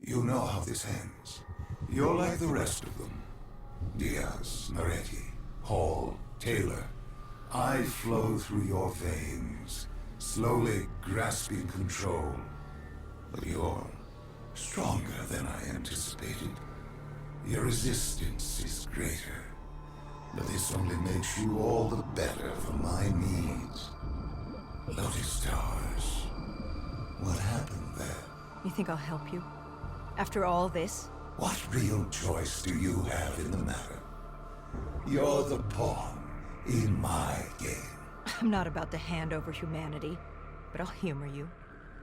You know how this ends. You're like the rest of them. Diaz, Moretti, Hall, Taylor. I flow through your veins, slowly grasping control. But you're stronger than I anticipated. Your resistance is greater. But this only makes you all the better for my needs. Lotus Towers. What happened there? You think I'll help you? After all this? What real choice do you have in the matter? You're the pawn in my game. I'm not about to hand over humanity, but I'll humor you.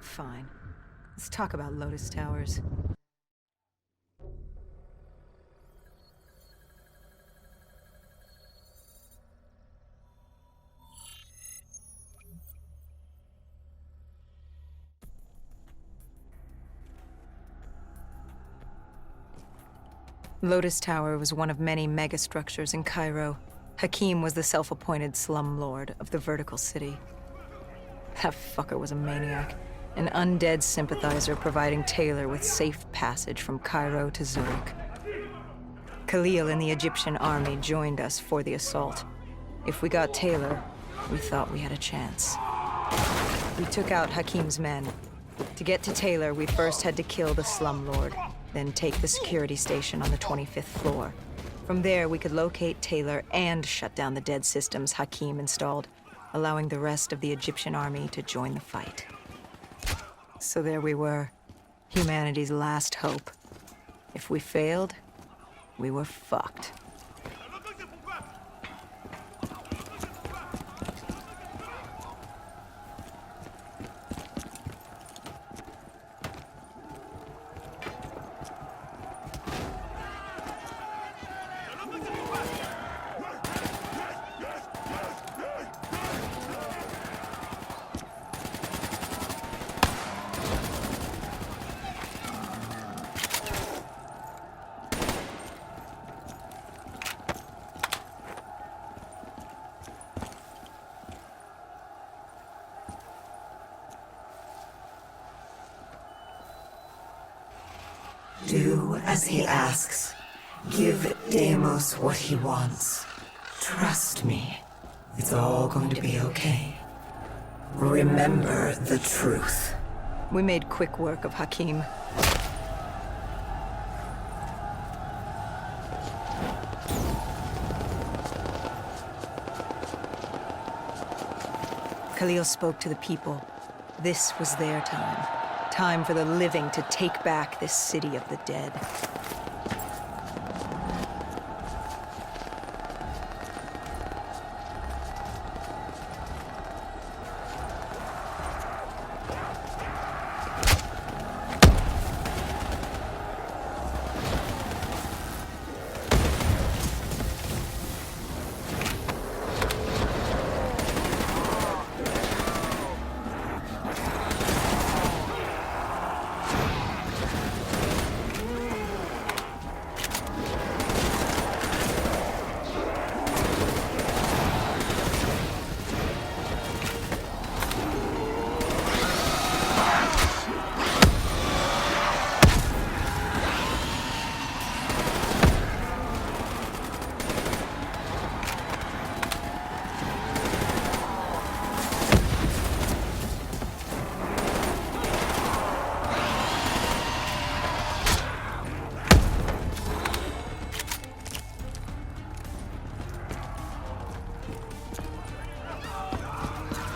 Fine. Let's talk about Lotus Towers. Lotus Tower was one of many megastructures in Cairo. Hakim was the self-appointed slumlord of the vertical city. That fucker was a maniac, an undead sympathizer providing Taylor with safe passage from Cairo to Zurich. Khalil and the Egyptian army joined us for the assault. If we got Taylor, we thought we had a chance. We took out Hakim's men. To get to Taylor, we first had to kill the slumlord, then take the security station on the 25th floor. From there, we could locate Taylor and shut down the dead systems Hakim installed, allowing the rest of the Egyptian army to join the fight. So there we were, humanity's last hope. If we failed, we were fucked. Do as he asks. Give Deimos what he wants. Trust me. It's all going to be okay. Remember the truth. We made quick work of Hakim. Khalil spoke to the people. This was their time. Time for the living to take back this city of the dead.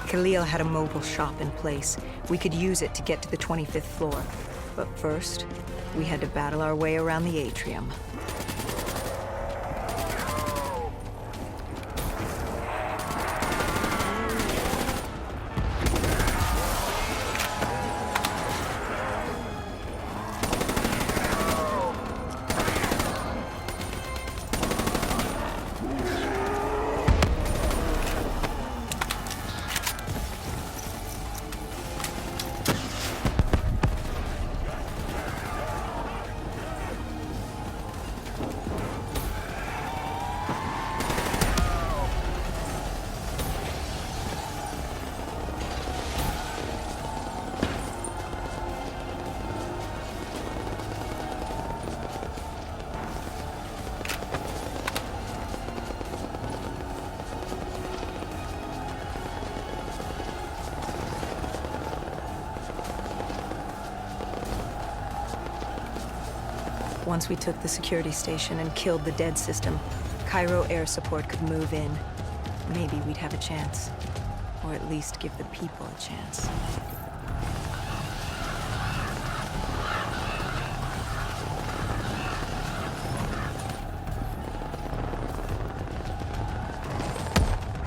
Khalil had a mobile shop in place. We could use it to get to the 25th floor. But first, we had to battle our way around the atrium. Once we took the security station and killed the dead system, Cairo air support could move in. Maybe we'd have a chance. Or at least give the people a chance.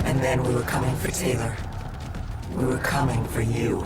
And then we were coming for Taylor. We were coming for you.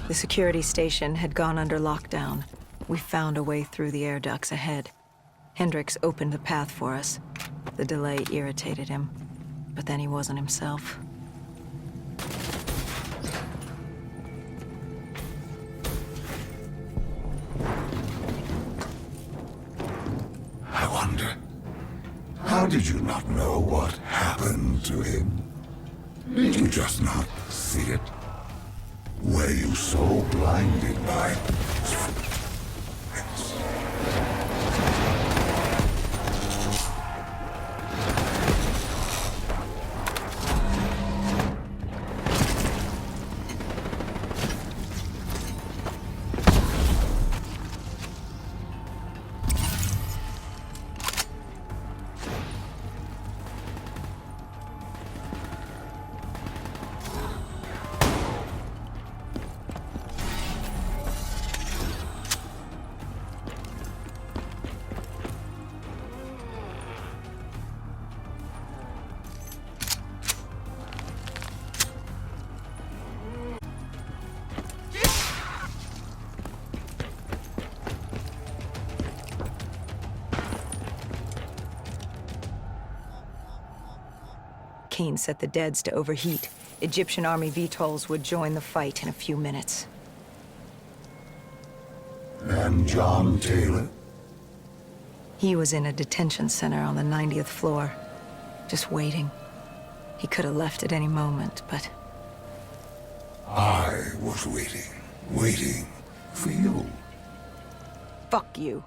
The security station had gone under lockdown. We found a way through the air ducts ahead. Hendricks opened the path for us. The delay irritated him, but then he wasn't himself. I wonder, how did you not know what happened to him? Did you just not see it? Were you so blinded by... Kane set the deads to overheat. Egyptian army VTOLs would join the fight in a few minutes. And John Taylor? He was in a detention center on the 90th floor, just waiting. He could have left at any moment, but... I was waiting for you. Fuck you.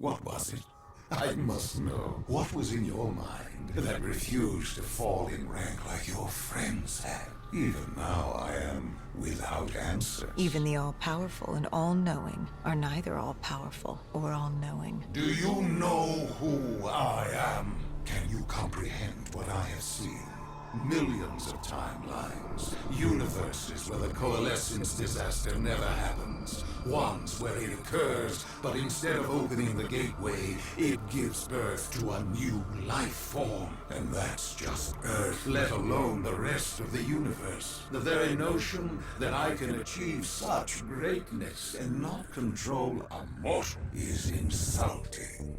What was it? I must know. What was in your mind that refused to fall in rank like your friends had? Even now I am without answers. Even the all-powerful and all-knowing are neither all-powerful or all-knowing. Do you know who I am? Can you comprehend what I have seen? Millions of timelines, universes where the coalescence disaster never happens, ones where it occurs, but instead of opening the gateway, it gives birth to a new life form. And that's just Earth, let alone the rest of the universe. The very notion that I can achieve such greatness and not control a mortal is insulting.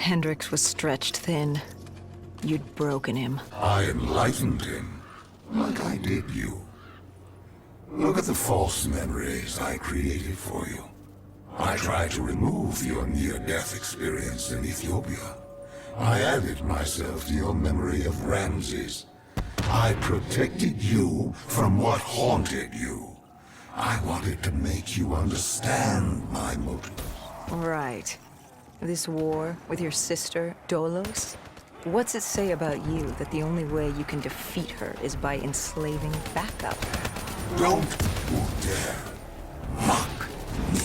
Hendrix was stretched thin. You'd broken him. I enlightened him, like I did you. Look at the false memories I created for you. I tried to remove your near-death experience in Ethiopia. I added myself to your memory of Ramses. I protected you from what haunted you. I wanted to make you understand my motives. Right. This war with your sister, Dolos? What's it say about you that the only way you can defeat her is by enslaving backup? Don't you dare mock me.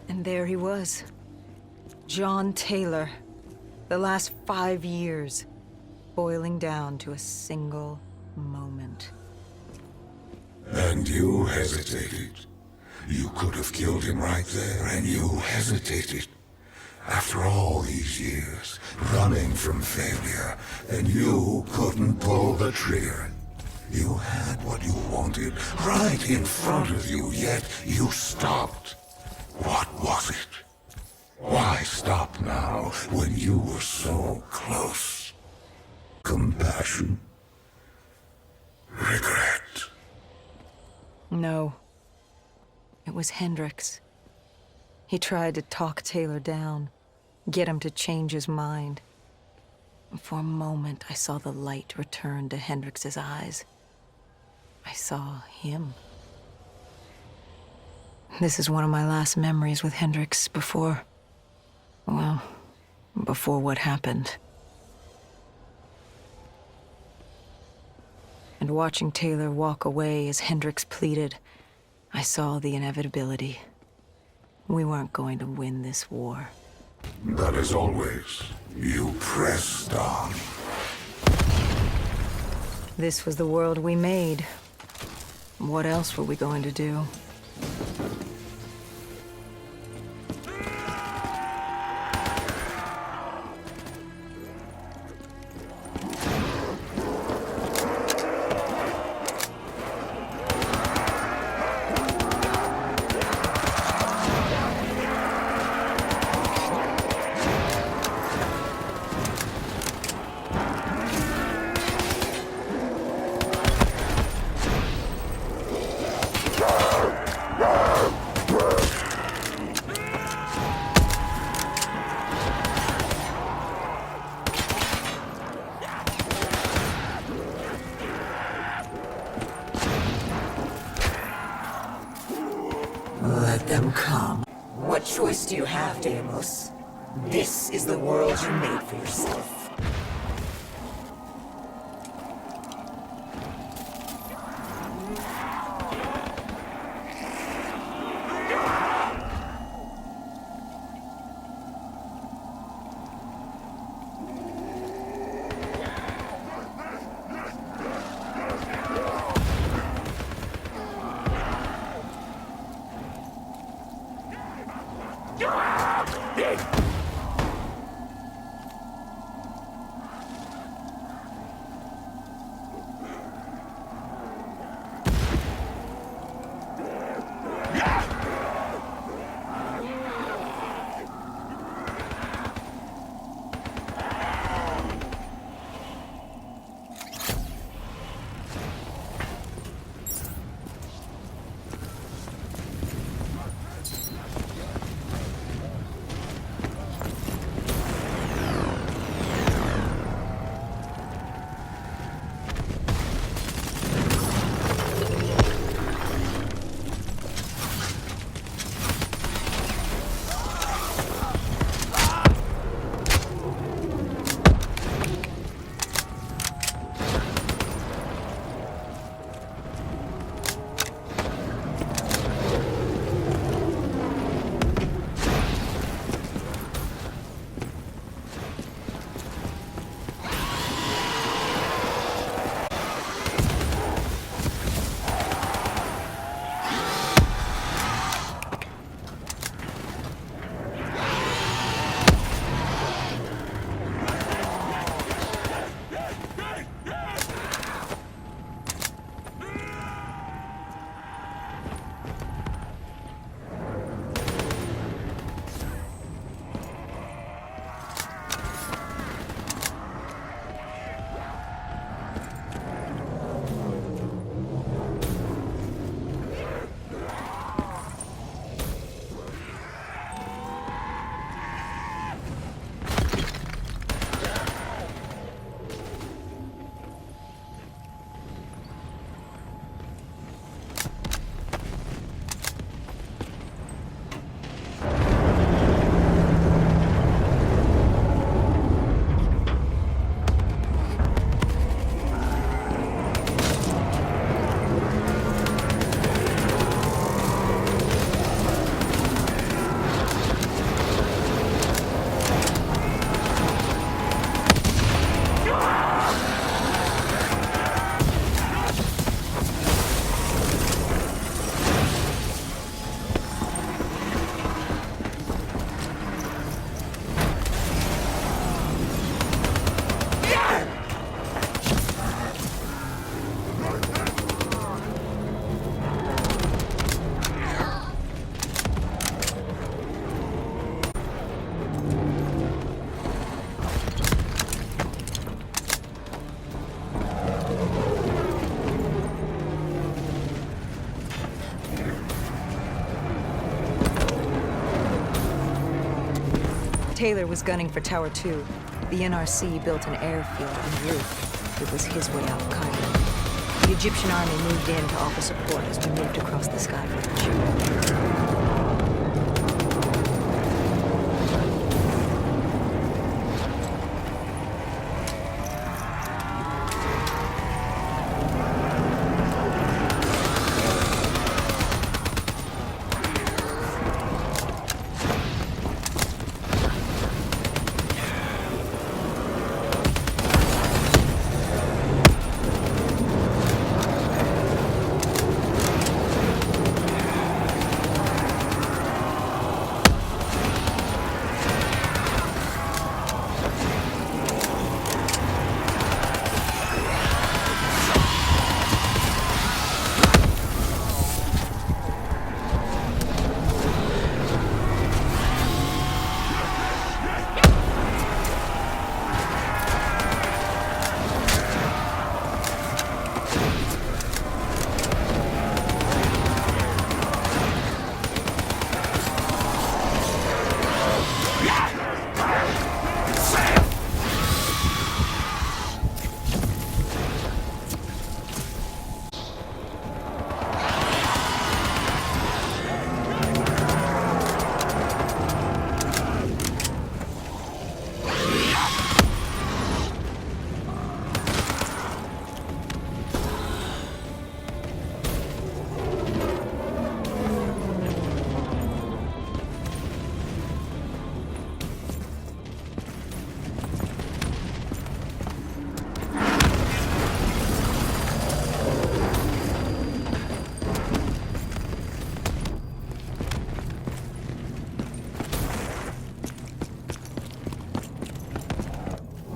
And there he was. John Taylor. The last 5 years, boiling down to a single moment. And you hesitated. You could have killed him right there, and you hesitated. After all these years, running from failure, and you couldn't pull the trigger. You had what you wanted right in front of you, yet you stopped. What was it? Why stop now when you were so close? Compassion? No. It was Hendrix. He tried to talk Taylor down, get him to change his mind. For a moment, I saw the light return to Hendrix's eyes. I saw him. This is one of my last memories with Hendrix before... well, before what happened. And watching Taylor walk away as Hendrix pleaded, I saw the inevitability. We weren't going to win this war. But as always, you pressed on. This was the world we made. What else were we going to do? Let them come. What choice do you have, Deimos? This is the world you made for yourself. Taylor was gunning for Tower 2. The NRC built an airfield en route. It was his way out of Cairo. The Egyptian army moved in to offer support as we moved across the sky bridge.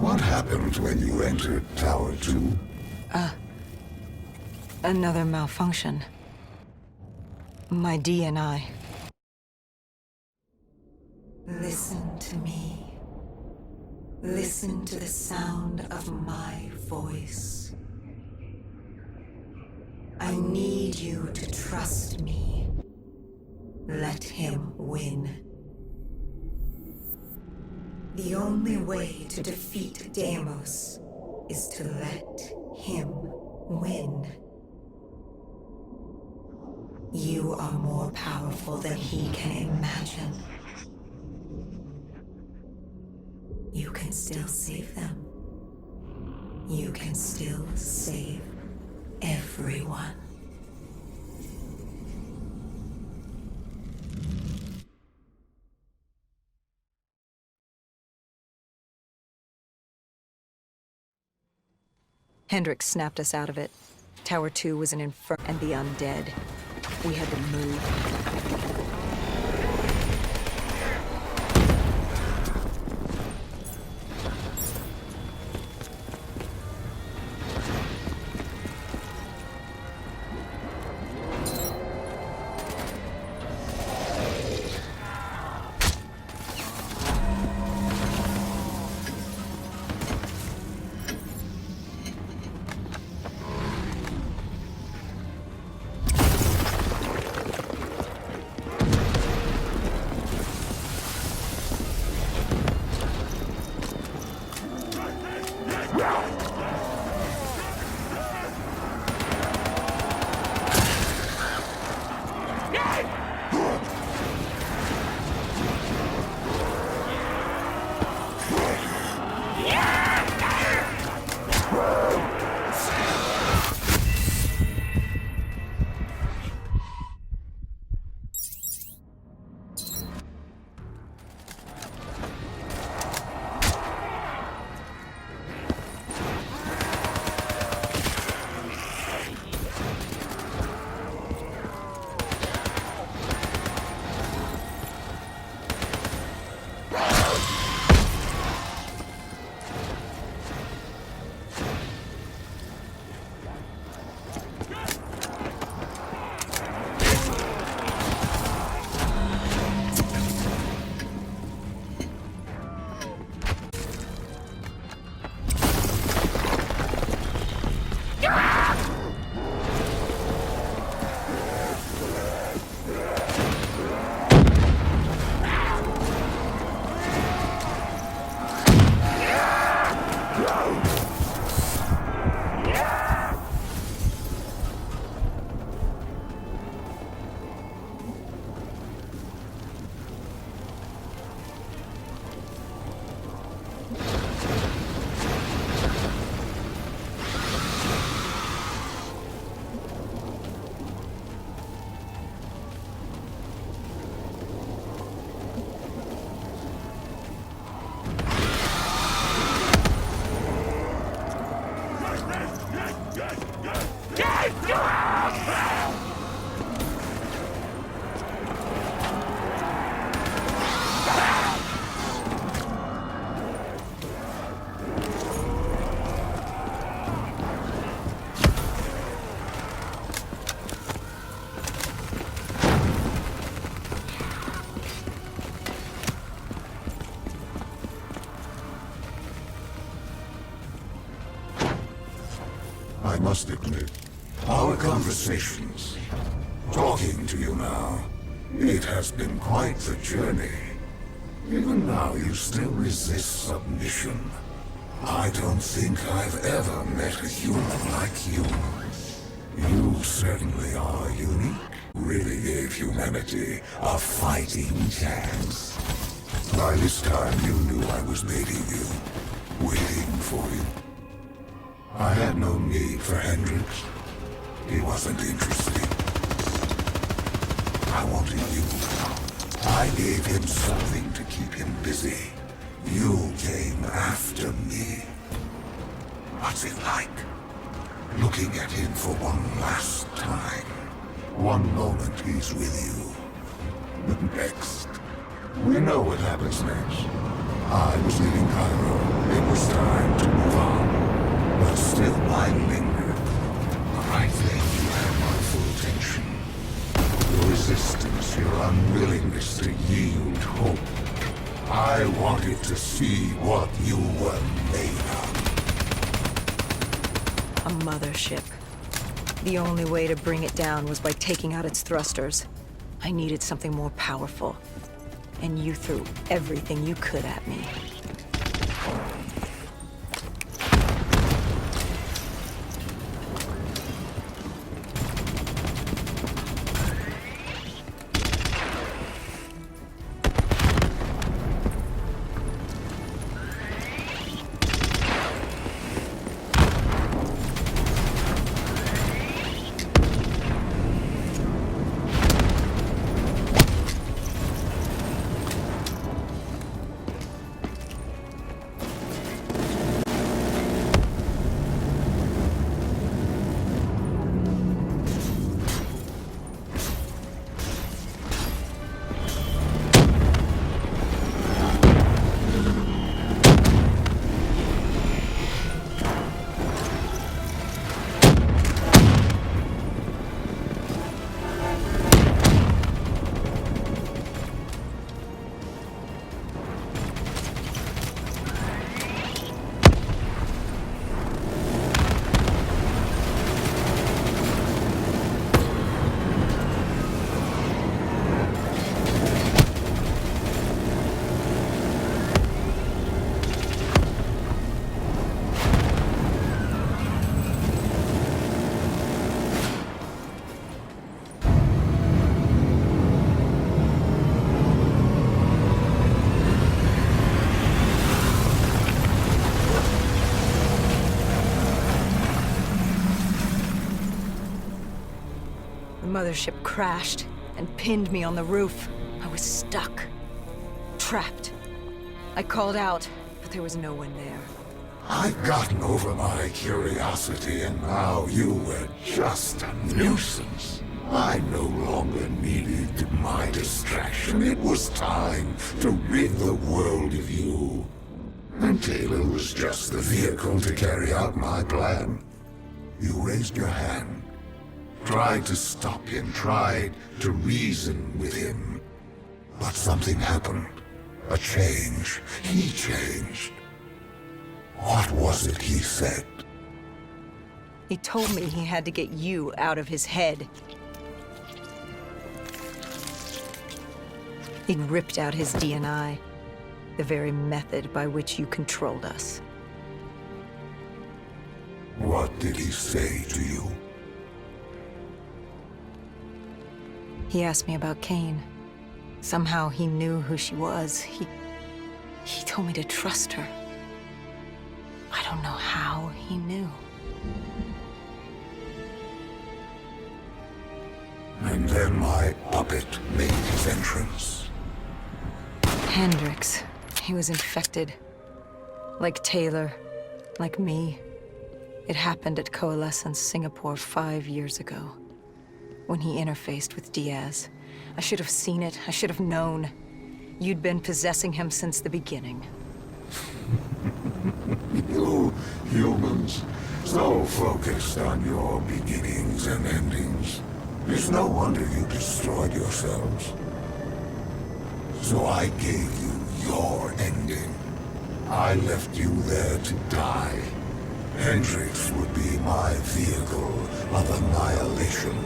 What happened when you entered Tower 2? Another malfunction. My DNI. Listen to me. Listen to the sound of my voice. I need you to trust me. Let him win. The only way to defeat Deimos is to let him win. You are more powerful than he can imagine. You can still save them. You can still save everyone. Hendricks snapped us out of it. Tower 2 was an inferno, and the undead. We had to move. I must admit. Our conversations, talking to you now, it has been quite the journey. Even now, you still resist submission. I don't think I've ever met a human like you. You certainly are unique. Really gave humanity a fighting chance. By this time, you knew I was baiting you, waiting for you. I had no need for Hendricks. He wasn't interested. I wanted you. I gave him something to keep him busy. You came after me. What's it like? Looking at him for one last time. One moment he's with you. The next. We know what happens next. I was leaving Cairo. It was time to move on. But still I lingered. I think you had my full attention. Your resistance, your unwillingness to yield hope. I wanted to see what you were made of. A mothership. The only way to bring it down was by taking out its thrusters. I needed something more powerful. And you threw everything you could at me. The mothership crashed and pinned me on the roof. I was stuck. Trapped. I called out, but there was no one there. I'd gotten over my curiosity, and now you were just a nuisance. I no longer needed my distraction. It was time to rid the world of you. And Taylor was just the vehicle to carry out my plan. You raised your hand. Tried to stop him, tried to reason with him. But something happened. A change. He changed. What was it he said? He told me he had to get you out of his head. He'd ripped out his DNI, the very method by which you controlled us. What did he say to you? He asked me about Kane. Somehow he knew who she was. He told me to trust her. I don't know how he knew. And then my puppet made his entrance. Hendricks. He was infected. Like Taylor. Like me. It happened at Coalescence, Singapore 5 years ago. When he interfaced with Diaz. I should have seen it. I should have known. You'd been possessing him since the beginning. You humans, so focused on your beginnings and endings. It's no wonder you destroyed yourselves. So I gave you your ending. I left you there to die. Hendrix would be my vehicle of annihilation.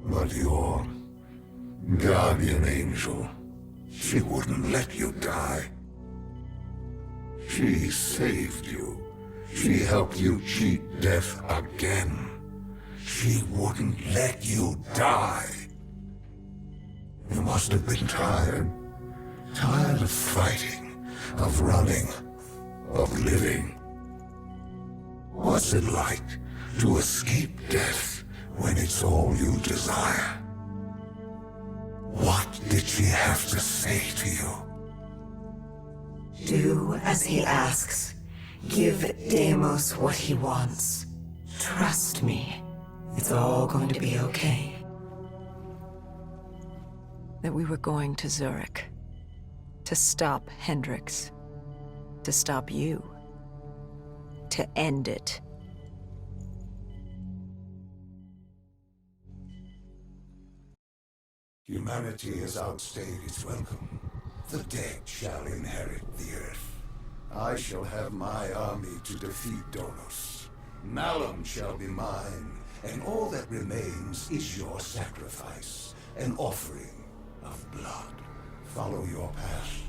But your guardian angel, she wouldn't let you die. She saved you. She helped you cheat death again. She wouldn't let you die. You must have been tired. Tired of fighting, of running, of living. What's it like to escape death when it's all you desire? What did she have to say to you? Do as he asks. Give Deimos what he wants. Trust me. It's all going to be okay. That we were going to Zurich. To stop Hendrix. To stop you. To end it. Humanity has outstayed its welcome. The dead shall inherit the earth. I shall have my army to defeat Donos. Malum shall be mine, and all that remains is your sacrifice, an offering of blood. Follow your path.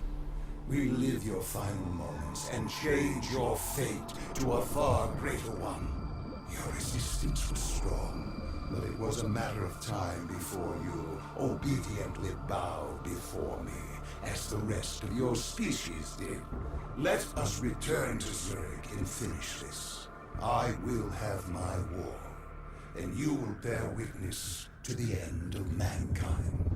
Relive your final moments and change your fate to a far greater one. Your resistance was strong, but it was a matter of time before you obediently bowed before me, as the rest of your species did. Let us return to Zurich and finish this. I will have my war, and you will bear witness to the end of mankind.